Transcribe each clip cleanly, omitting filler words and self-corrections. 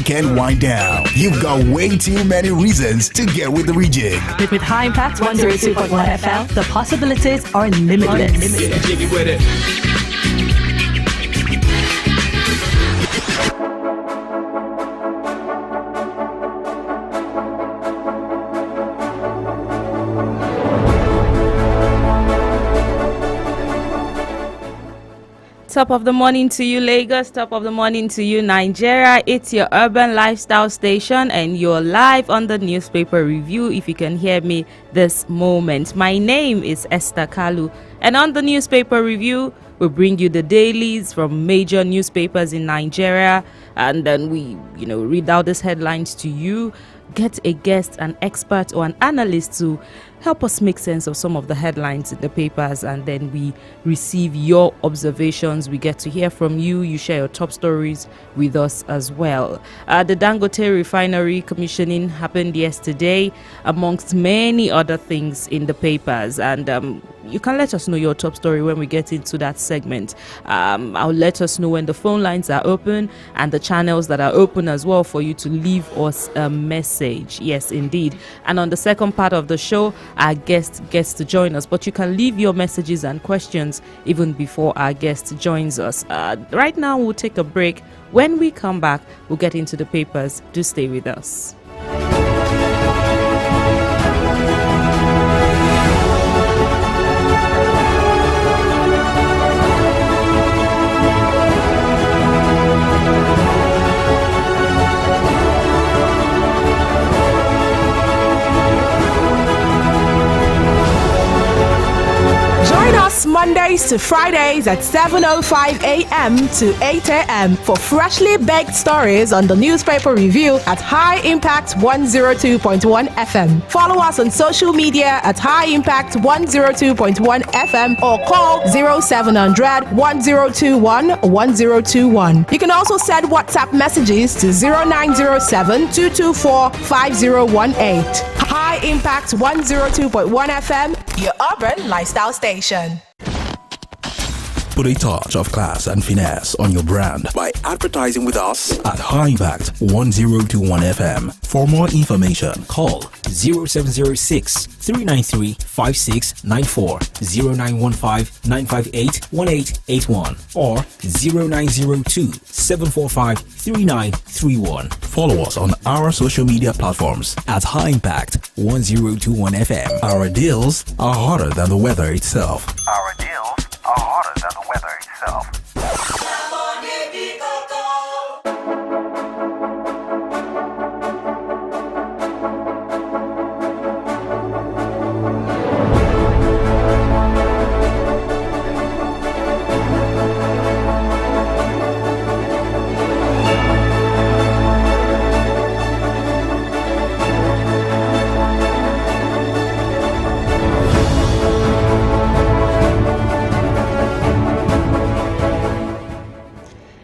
weekend wind down. You've got way too many reasons to get with the rejig. With High Impact 102.1 FM, the possibilities are limitless. Jiggy with it. Top of the morning to you, Lagos. Top of the morning to you, Nigeria. It's your urban lifestyle station, and you're live on the newspaper review. If you can hear me this moment, my name is Esther Kalu, and on the newspaper review, we bring you the dailies from major newspapers in Nigeria, and then we, read out these headlines to you. Get a guest, an expert, or an analyst to help us make sense of some of the headlines in the papers, and then we receive your observations. We get to hear from you. You share your top stories with us as well. The Dangote refinery commissioning happened yesterday, amongst many other things in the papers, and you can let us know your top story when we get into that segment. I'll let us know when the phone lines are open and the channels that are open as well for you to leave us a message. Yes, indeed. And on the second part of the show, our guest gets to join us, but you can leave your messages and questions even before our guest joins us. Right now, we'll take a break. When we come back, we'll get into the papers. Do stay with us. Mondays to Fridays at 7:05 a.m. to 8 a.m. for freshly baked stories on the newspaper review at High Impact 102.1 FM. Follow us on social media at High Impact 102.1 FM or call 0700 1021 1021. You can also send WhatsApp messages to 0907 224 5018. High Impact 102.1 FM, your urban lifestyle station. Put a touch of class and finesse on your brand by advertising with us at High Impact 1021 FM. For more information, call 0706 393 5694, 0915 958 1881, or 0902 745 3931. Follow us on our social media platforms at High Impact 1021 FM. Our deals are hotter than the weather itself. Our deals are hotter than the weather itself.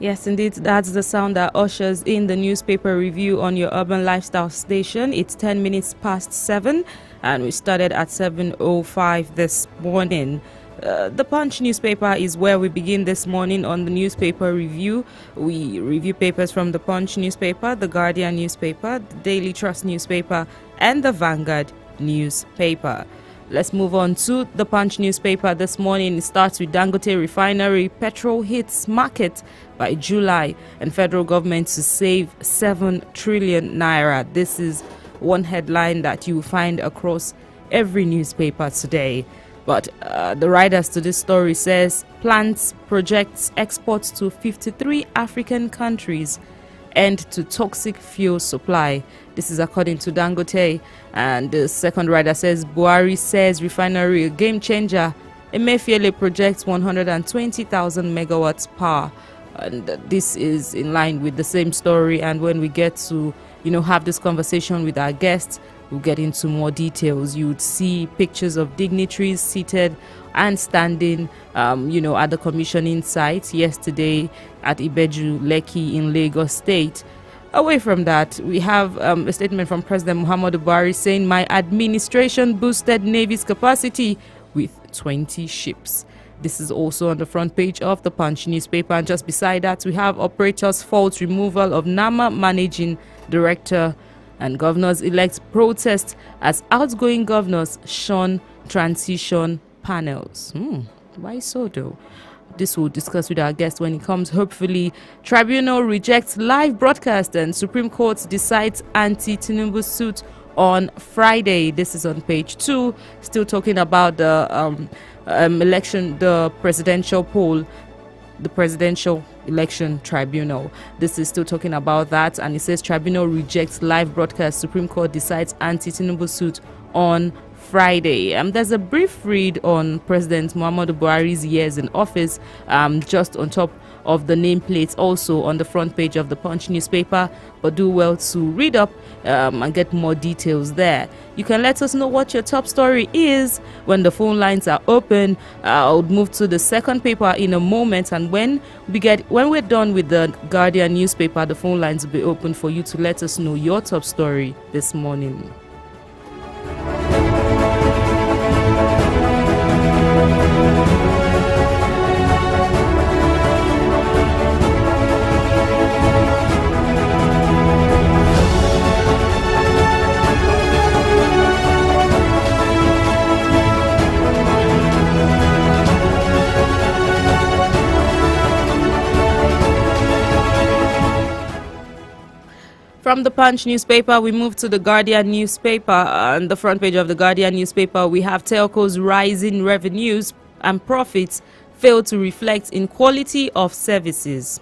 Yes, indeed, that's the sound that ushers in the newspaper review on your urban lifestyle station. It's 10 minutes past 7, and we started at 7:05 this morning. The Punch newspaper is where we begin this morning on the newspaper review. We review papers from the Punch newspaper, the Guardian newspaper, the Daily Trust newspaper, and the Vanguard newspaper. Let's move on to the Punch newspaper this morning. It starts with Dangote refinery. Petrol hits market by July, and federal government to save 7 trillion naira. This is one headline that you will find across every newspaper today. But the writers to this story says plans projects exports to 53 African countries, end to toxic fuel supply. This is according to Dangote. And the second writer says Buhari says refinery a game changer. Emefiele projects 120,000 megawatts power. And this is in line with the same story. And when we get to, have this conversation with our guests, we'll get into more details. You would see pictures of dignitaries seated and standing, at the commissioning site yesterday at Ibeju Lekki in Lagos State. Away from that, we have a statement from President Muhammadu Buhari saying, "My administration boosted Navy's capacity with 20 ships." This is also on the front page of the Punch newspaper. And just beside that, we have operators fault removal of NAMA managing director, and governors-elect protest as outgoing governors shun transition panels. Why so though? This we'll discuss with our guest when it comes. Hopefully, tribunal rejects live broadcast and Supreme Court decides anti-Tinubu suit on Friday. This is on page 2. Still talking about the election, the presidential poll, the presidential election tribunal. This is still talking about that, and it says tribunal rejects live broadcast. Supreme Court decides anti-Tinubu suit on Friday. There's a brief read on President Muhammadu Buhari's years in office, just on top of the nameplates, also on the front page of the Punch newspaper. But do well to read up and get more details there. You can let us know what your top story is when the phone lines are open. I'll move to the second paper in a moment, and when we're done with the Guardian newspaper, the phone lines will be open for you to let us know your top story this morning. From the Punch newspaper, we move to the Guardian newspaper. On the front page of the Guardian newspaper, we have telcos' rising revenues and profits fail to reflect in quality of services.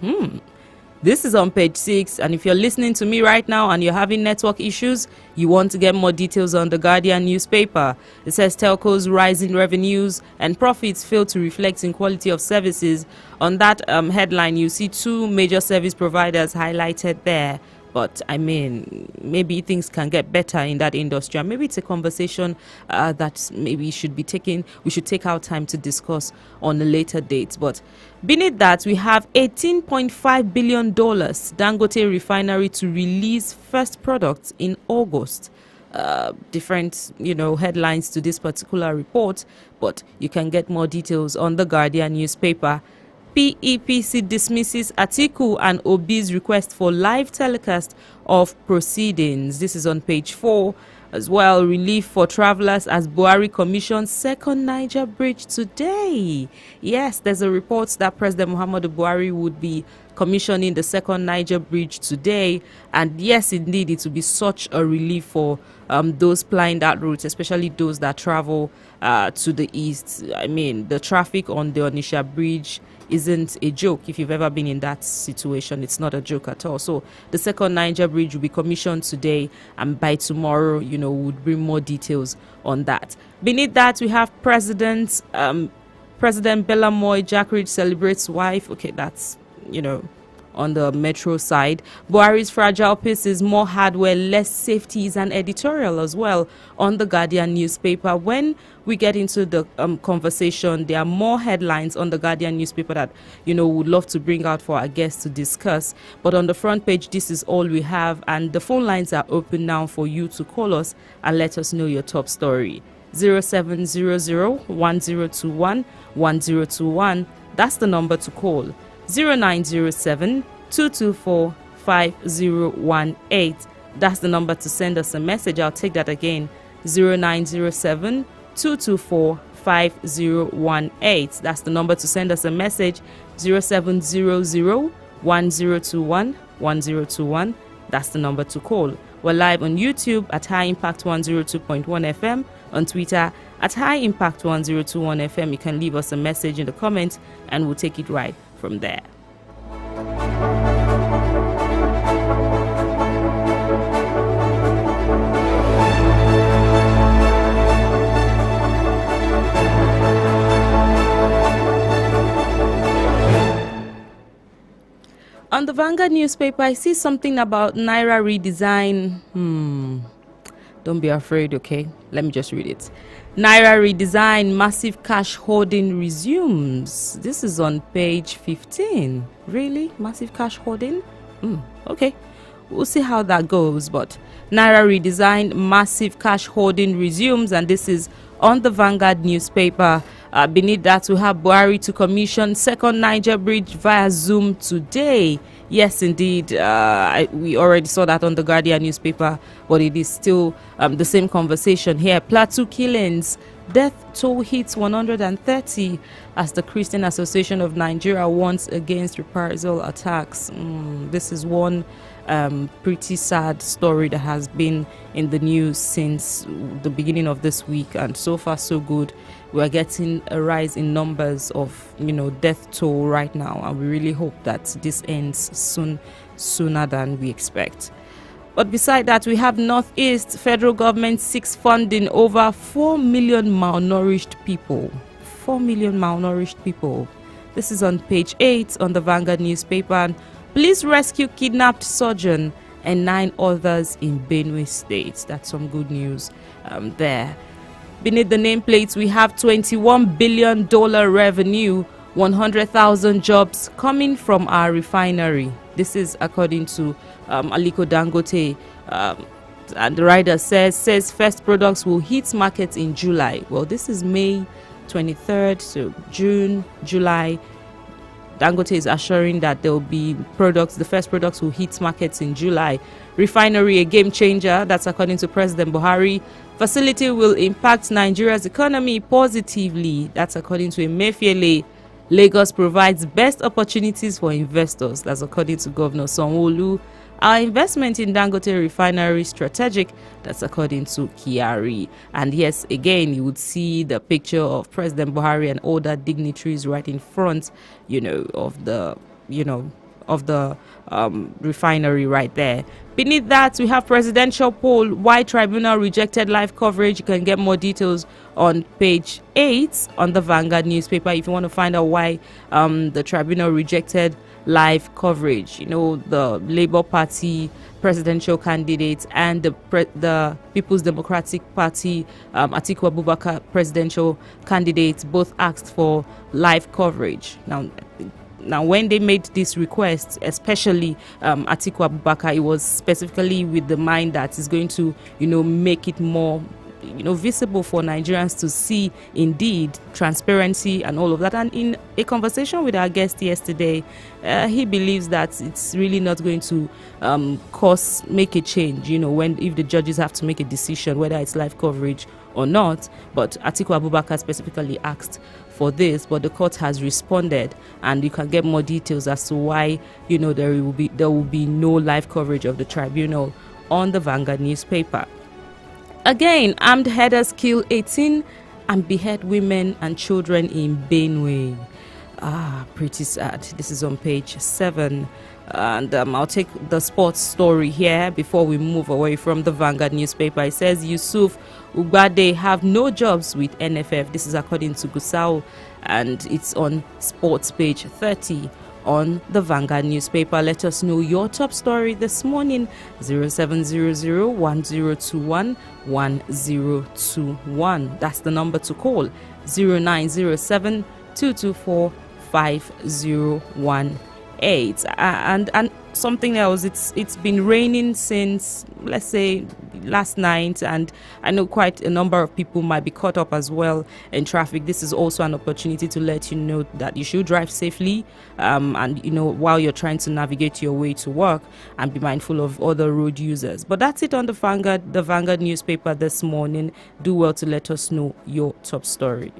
This is on page 6, and if you're listening to me right now and you're having network issues, you want to get more details on the Guardian newspaper. It says telcos' rising revenues and profits fail to reflect in quality of services. On that headline, you see 2 major service providers highlighted there. But I mean, maybe things can get better in that industry, and maybe it's a conversation that maybe we should take our time to discuss on a later date. But beneath that, we have $18.5 billion Dangote refinery to release first products in August. Different, headlines to this particular report, but you can get more details on the Guardian newspaper. PEPC dismisses Atiku and Obi's request for live telecast of proceedings. This is on page 4. As well, relief for travelers as Buhari commissions second Niger bridge today. Yes, there's a report that President Muhammadu Buhari would be commissioning the second Niger bridge today. And yes, indeed, it will be such a relief for those plying that route, especially those that travel to the east. I mean, the traffic on the Onitsha bridge isn't a joke. If you've ever been in that situation, it's not a joke at all. So the second Niger bridge will be commissioned today, and by tomorrow, we'll bring more details on that. Beneath that, we have President Bella Moy Jackridge celebrates wife. Okay, that's on the metro side. Buhari's fragile pieces, more hardware, less safety is an editorial as well on the Guardian newspaper. When we get into the conversation, there are more headlines on the Guardian newspaper that would love to bring out for our guests to discuss. But on the front page, this is all we have, and the phone lines are open now for you to call us and let us know your top story. 0700-1021-1021. That's the number to call. 0907-224-5018. That's the number to send us a message. I'll take that again. 0907-224-5018. That's the number to send us a message. 0700-1021-1021. That's the number to call. We're live on YouTube at High Impact 102.1 FM, on Twitter at High Impact 1021 FM. You can leave us a message in the comments and we'll take it right from there. On the Vanguard newspaper, I see something about Naira redesign. Don't be afraid, okay? Let me just read it. Naira redesign, massive cash hoarding resumes. This is on page 15. Really? Massive cash hoarding? Okay. We'll see how that goes. But Naira redesign, massive cash hoarding resumes. And this is on the Vanguard newspaper. Beneath that, we have Buhari to commission second Niger bridge via Zoom today. Yes, indeed. We already saw that on the Guardian newspaper, but it is still the same conversation here. Plateau killings. Death toll hits 130 as the Christian Association of Nigeria warns against reprisal attacks. This is one pretty sad story that has been in the news since the beginning of this week, and so far so good. We are getting a rise in numbers of death toll right now, and we really hope that this ends sooner than we expect. But beside that, we have Northeast federal government seeks funding over 4 million malnourished people. 4 million malnourished people. This is on page 8 on the Vanguard newspaper. And police rescue kidnapped surgeon and 9 others in Benue State. That's some good news there. Beneath the nameplates, we have $21 billion revenue, 100,000 jobs coming from our refinery. This is according to Aliko Dangote. And the rider says first products will hit markets in July. Well, this is May 23rd, so June, July. Dangote is assuring that there will be the first products will hit markets in July. Refinery, a game changer. That's according to President Buhari. Facility will impact Nigeria's economy positively. That's according to Emefiele. Lagos provides best opportunities for investors. That's according to Governor Sanwo-Olu. Our investment in Dangote Refinery is strategic. That's according to Kyari. And yes, again, you would see the picture of President Buhari and other dignitaries right in front, of the refinery right there. Beneath that, we have presidential poll. Why tribunal rejected live coverage? You can get more details on page 8 on the Vanguard newspaper if you want to find out why the tribunal rejected live coverage. The Labour Party presidential candidate and the People's Democratic Party Atiku Abubakar presidential candidate both asked for live coverage. Now, when they made this request, especially Atiku Abubakar, it was specifically with the mind that it's going to, make it more, visible for Nigerians to see indeed transparency and all of that. And in a conversation with our guest yesterday, he believes that it's really not going to make a change, if the judges have to make a decision whether it's live coverage or not. But Atiku Abubakar specifically asked for this, but the court has responded, and you can get more details as to why there will be no live coverage of the tribunal on the Vanguard newspaper. Again, armed herders kill 18 and behead women and children in Benue. Pretty sad. This is on page 7. And I'll take the sports story here before we move away from the Vanguard newspaper. It says Yusuf Ugbade have no jobs with NFF. This is according to Gusau, and it's on sports page 30 on the Vanguard newspaper. Let us know your top story this morning. 0700-1021-1021. That's the number to call. 0907-224-5018. And something else, it's been raining since, let's say, last night, and I know quite a number of people might be caught up as well in traffic. This is also an opportunity to let you know that you should drive safely, and while you're trying to navigate your way to work, and be mindful of other road users. But that's it on the Vanguard newspaper this morning. Do well to let us know your top story.